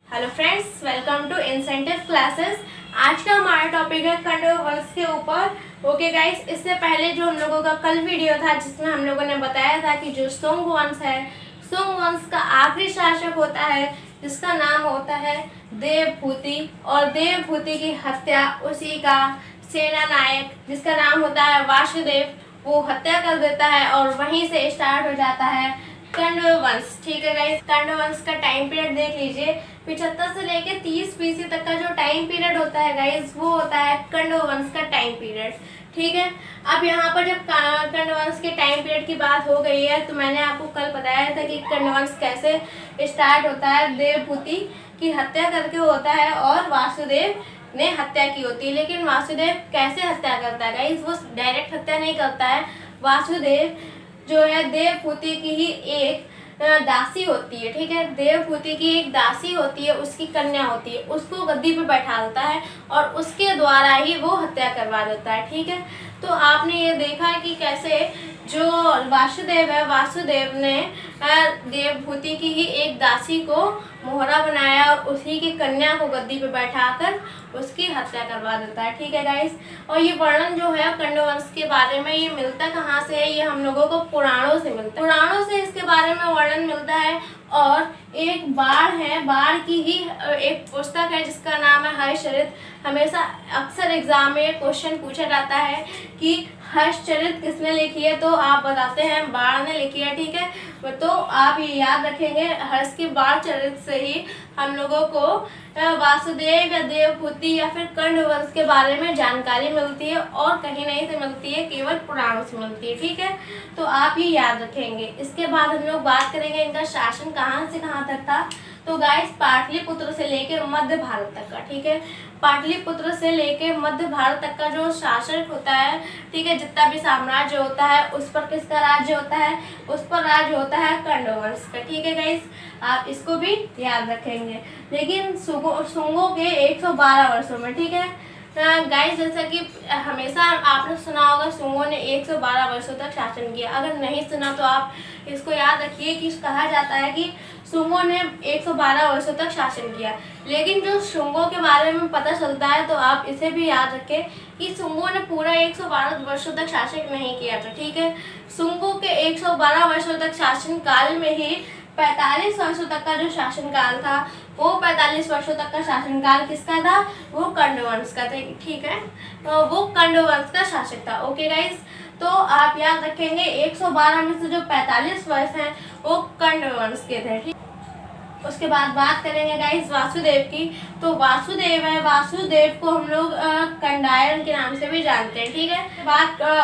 Hello friends, welcome to incentive classes. आज का हमारा टॉपिक है खंडव वंश के ऊपर। ओके गाइस, इससे पहले जो हम लोगों का कल वीडियो था जिसमें हम लोगों ने बताया था कि जो सुंग वंश है, सुंग वंश का आखिरी शासक होता है जिसका नाम होता है देवभूति, और देवभूति की हत्या उसी का सेना नायक जिसका नाम होता है वासुदेव, वो हत्या कर देता है और वहीं से स्टार्ट हो जाता है खंडव वंश। ठीक है गाइस, खंडव वंश का टाइम पीरियड देख लीजिए। 75 से लेके 30 BC तक का जो टाइम पीरियड होता है गाइस, वो होता है खंडव वंश का टाइम पीरियड। ठीक है, अब यहाँ पर जब खंडव वंश के टाइम पीरियड की बात हो गई है तो मैंने आपको कल बताया था कि खंडव वंश कैसे स्टार्ट होता है। देवभूति की हत्या करके होता है और वासुदेव ने हत्या की होती है। लेकिन वासुदेव कैसे हत्या करता है गाइस, वो डायरेक्ट हत्या नहीं करता है। वासुदेव जो है देवभूति की ही एक दासी होती है। ठीक है, देवभूति की एक दासी होती है, उसकी कन्या होती है, उसको गद्दी पे बैठाता है और उसके द्वारा ही वो हत्या करवा देता है। ठीक है, तो आपने ये देखा कि कैसे जो वासुदेव है, वासुदेव ने देवभूति की ही एक दासी को मोहरा बनाया और उसी की कन्या को गद्दी पे बैठाकर उसकी हत्या करवा देता है। ठीक है गाइस, और ये वर्णन जो है खंडव वंश के बारे में ये मिलता कहाँ से है, ये हम लोगों को पुराणों से मिलता है। पुराणों से इसके बारे में वर्णन मिलता है। और एक बाढ़ है, बाढ़ की ही एक पुस्तक है जिसका नाम है हर्षचरित। हमेशा अक्सर एग्जाम में क्वेश्चन पूछा जाता है कि हर्षचरित किसने लिखी है, तो आप बताते हैं बाढ़ ने लिखी है। ठीक है, तो आप ये याद रखेंगे, हर्ष की बाढ़ चरित से ही हम लोगों को वासुदेव या देवभूति या फिर खंडव वंश के बारे में जानकारी मिलती है और कहीं नहीं से मिलती है, केवल पुराणों से मिलती है। ठीक है, तो आप ये याद रखेंगे। इसके बाद हम लोग बात करेंगे इनका शासन कहाँ से कहाँ तक था। तो गाइस, पाटलिपुत्र से लेकर मध्य भारत तक का। ठीक है, पाटलिपुत्र से लेकर मध्य भारत तक का जो शासक होता है, ठीक है, जितना भी साम्राज्य होता है उस पर किसका राज्य होता है, उस पर राज्य होता है खंडव वंश का। ठीक है गाइस, आप इसको भी याद रखेंगे। लेकिन सुंगों के 112 वर्षों में, ठीक है गाइस, जैसा कि हमेशा आपने सुना होगा सुंगों ने 112 वर्षों तक शासन किया। अगर नहीं सुना तो आप इसको याद रखिए कि कहा जाता है कि सुंगों ने 112 वर्षों तक शासन किया। लेकिन जो शुंगों के बारे में पता चलता है तो आप इसे भी याद रखें कि शुंगों ने पूरा 112 वर्षों तक शासन नहीं किया था। ठीक है, शुंगों के 112 वर्षों तक शासन काल में ही 45 वर्षों तक का जो शासनकाल था, वो 45 वर्षों तक का शासनकाल किसका था, वो खंडव वंश का था। ठीक है, तो वो खंडव वंश का शासक था। ओके गाइस, तो आप याद रखेंगे 112 में से जो 45 वर्ष हैं वो खंडव वंश के थे। ठीक, उसके बाद बात करेंगे गाइस वासुदेव की। तो वासुदेव है, वासुदेव को हम लोग कंडायन के नाम से भी जानते हैं। ठीक है,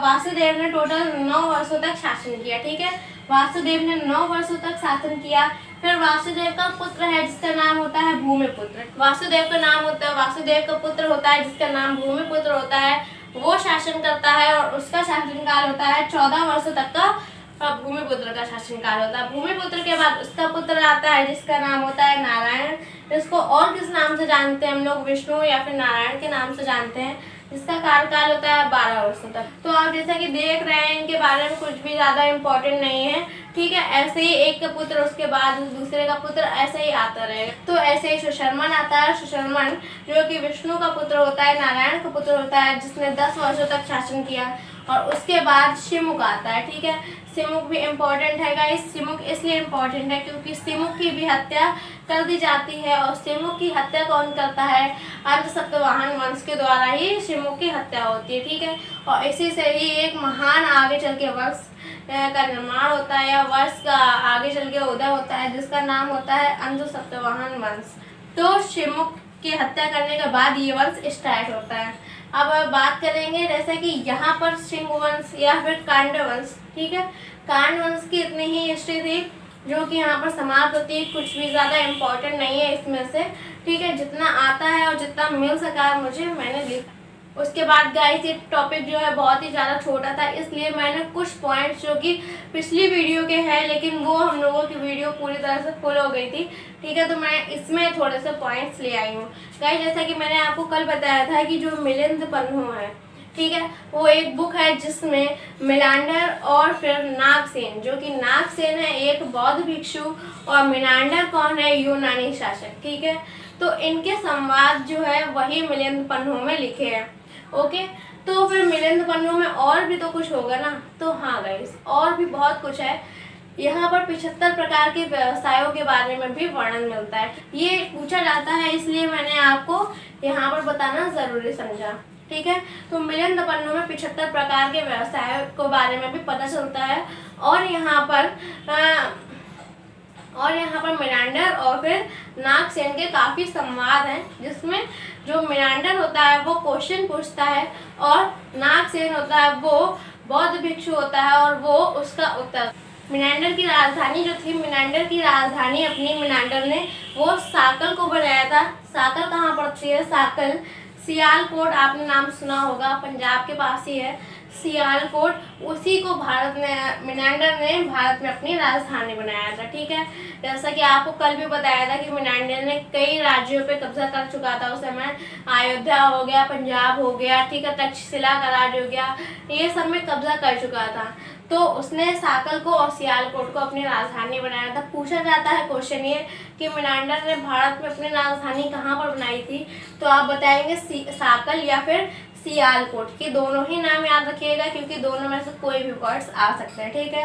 वासुदेव ने टोटल 9 वर्षों तक शासन किया। ठीक है, वासुदेव ने 9 वर्षों तक शासन किया। फिर वासुदेव का पुत्र है जिसका नाम होता है भूमिपुत्र। वासुदेव का नाम होता है, वासुदेव का पुत्र होता है जिसका नाम भूमिपुत्र होता है, वो शासन करता है और उसका शासनकाल होता है 14 वर्षों तक का। भूमिपुत्र का शासनकाल होता है। भूमिपुत्र के बाद उसका पुत्र आता है जिसका नाम होता है नारायण। इसको और किस नाम से जानते हैं हम लोग, विष्णु या फिर नारायण के नाम से जानते हैं, जिसका कार्यकाल होता है 12 वर्षों तक। तो आप जैसा कि देख रहे हैं इनके बारे में कुछ भी ज़्यादा इम्पोर्टेंट नहीं है। ठीक है, ऐसे ही एक का पुत्र उसके बाद दूसरे का पुत्र ऐसे ही आता रहेगा। तो ऐसे ही सुशर्मन आता है, सुशर्मन जो कि विष्णु का पुत्र होता है, नारायण का पुत्र होता है, जिसने 10 वर्षों तक शासन किया। और उसके बाद शिमुक आता है। ठीक है, सिमुक भी इम्पोर्टेंट है गाइस। सिमुक इसलिए इम्पोर्टेंट है क्योंकि सिमुक की भी हत्या कर दी जाती है। और सिमुक की हत्या कौन करता है, अंत सत्यवाहन वंश के द्वारा ही सिमुक की हत्या होती है। ठीक है, और इसी से ही एक महान आगे चल के वंश का निर्माण होता है या वंश का आगे चल के उदय होता है जिसका नाम होता है अंत सत्यवाहन वंश। तो सिमुक की हत्या करने के बाद ये वंश स्टार्ट होता है। अब बात करेंगे जैसे कि यहाँ पर सिंह वंश या फिर कांडव वंश। ठीक है, कांड वंश की इतनी ही हिस्ट्री थी जो कि यहाँ पर समाप्त होती है। कुछ भी ज़्यादा इम्पोर्टेंट नहीं है इसमें से। ठीक है, जितना आता है और जितना मिल सका मुझे मैंने लिखा। उसके बाद गाइस ये टॉपिक जो है बहुत ही ज़्यादा छोटा था, इसलिए मैंने कुछ पॉइंट्स जो कि पिछली वीडियो के हैं लेकिन वो हम लोगों की वीडियो पूरी तरह से फुल हो गई थी। ठीक है, तो मैं इसमें थोड़े से पॉइंट्स ले आई हूँ गाइस। जैसा कि मैंने आपको कल बताया था कि जो मिलिंद पन्हु है, ठीक है। वो एक बुक है जिसमें मिनांडर और फिर नागसेन, जो कि नागसेन है एक बौद्ध भिक्षु और मिनांडर कौन है, यूनानी शासक, ठीक है। तो इनके संवाद जो है वही मिलिंद पन्नों में लिखे हैं। ओके, तो फिर मिलिंद पन्नों में और भी तो कुछ होगा ना। तो हाँ गाइस, और भी बहुत कुछ है। यहाँ पर 75 प्रकार के व्यवसायों के बारे में भी वर्णन मिलता है। ये पूछा जाता है, इसलिए मैंने आपको यहाँ पर बताना जरूरी समझा, ठीक है। तो मिलिंद पन्नों में 75 प्रकार के व्यवसायों के बारे में भी पता चलता है। और यहाँ पर मिनांडर और फिर नागसेन के काफ़ी संवाद हैं, जिसमें जो मिनांडर होता है वो क्वेश्चन पूछता है और नागसेन होता है वो बौद्ध भिक्षु होता है और वो उसका उत्तर। मिनांडर की राजधानी जो थी, मिनांडर की राजधानी अपनी मिनांडर ने वो साकल को बनाया था। साकल कहाँ पड़ती है, साकल सियालकोट, आपने नाम सुना होगा, पंजाब के पास ही है सियालकोट। उसी को मिनांडर ने भारत में अपनी राजधानी बनाया था, ठीक है। जैसा कि आपको कल भी बताया था कि मिनांडर ने कई राज्यों पे कब्जा कर चुका था उस समय। अयोध्या हो गया, पंजाब हो गया, ठीक है, तक्षशिला का राज हो गया, ये सब में कब्जा कर चुका था। तो उसने साकल को और सियालकोट को अपनी राजधानी बनाया था। पूछा जाता है क्वेश्चन ये कि मिनांडर ने भारत में अपनी राजधानी कहाँ पर बनाई थी, तो आप बताएंगे साकल या फिर सियालकोट की। दोनों ही नाम याद रखिएगा क्योंकि दोनों में से कोई भी वर्ड्स आ सकते हैं, ठीक है।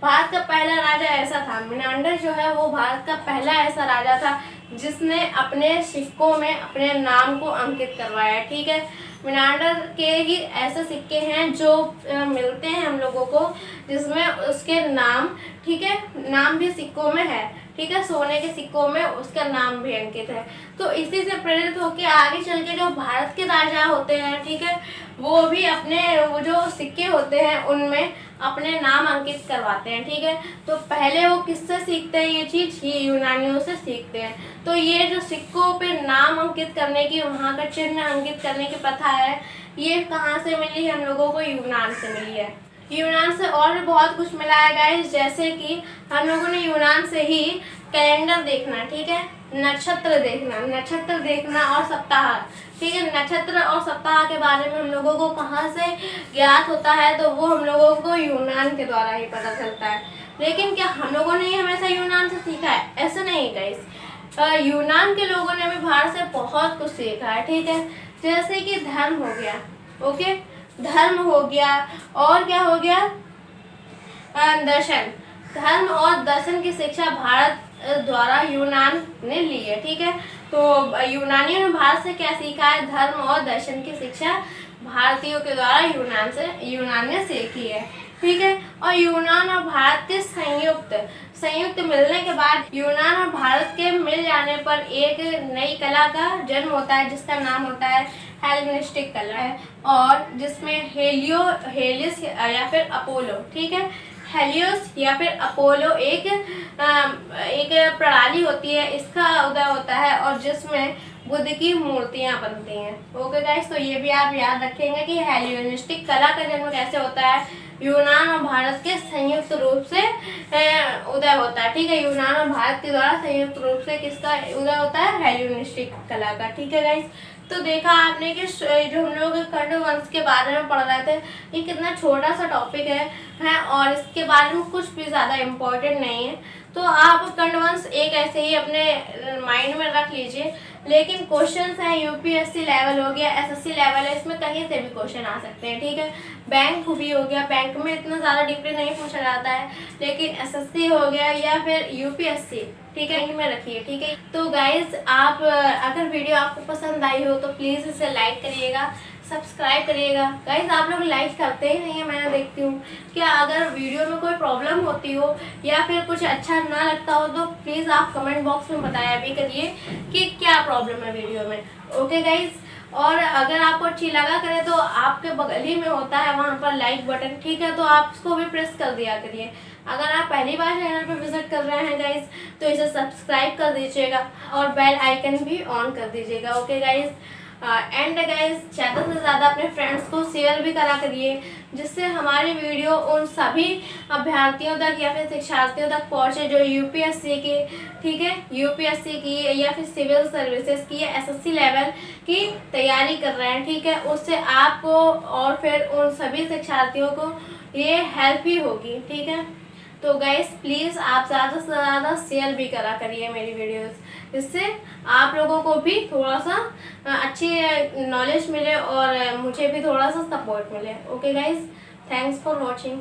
भारत का पहला राजा ऐसा था, मिनांडर जो है वो भारत का पहला ऐसा राजा था जिसने अपने सिक्कों में अपने नाम को अंकित करवाया, ठीक है। मिनांडर के ही ऐसे सिक्के हैं जो मिलते हैं हम लोगों को जिसमें उसके नाम, ठीक है, नाम भी सिक्कों में है, ठीक है, सोने के सिक्कों में उसका नाम भी अंकित है। तो इसी से प्रेरित होकर आगे चल के जो भारत के राजा होते हैं, ठीक है, वो भी अपने वो जो सिक्के होते हैं उनमें अपने नाम अंकित करवाते हैं, ठीक है। तो पहले वो किससे सीखते हैं ये चीज़, ये यूनानियों से सीखते हैं। तो ये जो सिक्कों पे नाम अंकित करने की, वहाँ का चिन्ह अंकित करने की प्रथा है, ये कहाँ से मिली, हम लोगों को यूनान से मिली है। यूनान से और भी बहुत कुछ मिला है गाइस, जैसे कि हम लोगों ने यूनान से ही कैलेंडर देखना, ठीक है, नक्षत्र देखना और सप्ताह, ठीक है। नक्षत्र और सप्ताह के बारे में हम लोगों को कहाँ से ज्ञात होता है, तो वो हम लोगों को यूनान के द्वारा ही पता चलता है। लेकिन क्या हम लोगों ने ये हमेशा यूनान से सीखा है, ऐसा नहीं गाइस। यूनान के लोगों ने भी भारत से बहुत कुछ सीखा है, ठीक है। जैसे कि धर्म हो गया, ओके, धर्म हो गया, और क्या हो गया, दर्शन, धर्म और दर्शन की शिक्षा भारत द्वारा यूनान ने ली है, ठीक है। तो यूनानियों ने भारत से क्या सीखा है, धर्म और दर्शन की शिक्षा भारतीयों के द्वारा यूनान ने सीखी है, ठीक है। और यूनान और भारत के संयुक्त मिलने के बाद यूनान और भारत के मिल जाने पर एक नई कला का जन्म होता है जिसका नाम होता है हेलेनिस्टिक कला है, और जिसमें हेलियस या फिर अपोलो, ठीक है, हेलियोस या फिर अपोलो एक प्रणाली होती है, इसका उदय होता है और जिसमें बुद्ध की मूर्तियां बनती हैं। ओके गाइस, तो ये भी आप याद रखेंगे कि हेलेनिस्टिक कला का जन्म कैसे होता है, यूनान और भारत के संयुक्त रूप से उदय होता है, ठीक है। यूनान और भारत के द्वारा संयुक्त रूप से किसका उदय होता है, हेलेनिस्टिक कला का, ठीक है गाइस। तो देखा आपने कि जो हम लोग कर्ण वंश के बारे में पढ़ रहे थे, ये कितना छोटा सा टॉपिक है और इसके बारे में कुछ भी ज़्यादा इम्पोर्टेंट नहीं है। तो आप कर्ण वंश एक ऐसे ही अपने माइंड में रख लीजिए। लेकिन क्वेश्चंस हैं, यूपीएससी लेवल हो गया, एसएससी लेवल है, इसमें कहीं से भी क्वेश्चन आ सकते हैं, ठीक है। बैंक भी हो गया, बैंक में इतना ज़्यादा डीपली नहीं पूछा जाता है, लेकिन एसएससी हो गया या फिर यूपीएससी, ठीक है, इनमें रखिए, ठीक है। तो गाइज, आप अगर वीडियो आपको पसंद आई हो तो प्लीज़ इसे लाइक करिएगा, सब्सक्राइब करिएगा। गाइज, आप लोग लाइक करते ही नहीं है, मैं देखती हूँ। क्या अगर वीडियो में कोई प्रॉब्लम होती हो या फिर कुछ अच्छा ना लगता हो तो प्लीज़ आप कमेंट बॉक्स में बताया भी करिए कि क्या प्रॉब्लम है वीडियो में, ओके गाइज। और अगर आपको अच्छी लगा करे तो आपके बगल ही में होता है वहाँ पर लाइक बटन, ठीक है, तो आप उसको भी प्रेस कर दिया करिए। अगर आप पहली बार चैनल पर विजिट कर रहे हैं गाइज तो इसे सब्सक्राइब कर दीजिएगा और बेल आइकन भी ऑन कर दीजिएगा, ओके गाइज। एंड गाइस ज़्यादा से ज़्यादा अपने फ्रेंड्स को शेयर भी करा करिए, जिससे हमारी वीडियो उन सभी अभ्यर्थियों तक या फिर शिक्षार्थियों तक पहुँचे जो यूपीएससी की, ठीक है, यूपीएससी की या फिर सिविल सर्विसेज की या एसएससी लेवल की तैयारी कर रहे हैं, ठीक है। उससे आपको और फिर उन सभी शिक्षार्थियों को ये हेल्प ही होगी, ठीक है। तो गाइस प्लीज़ आप ज़्यादा से ज़्यादा शेयर भी करा करिए मेरी वीडियोस, इससे आप लोगों को भी थोड़ा सा अच्छी नॉलेज मिले और मुझे भी थोड़ा सा सपोर्ट मिले। Okay guys, thanks for watching.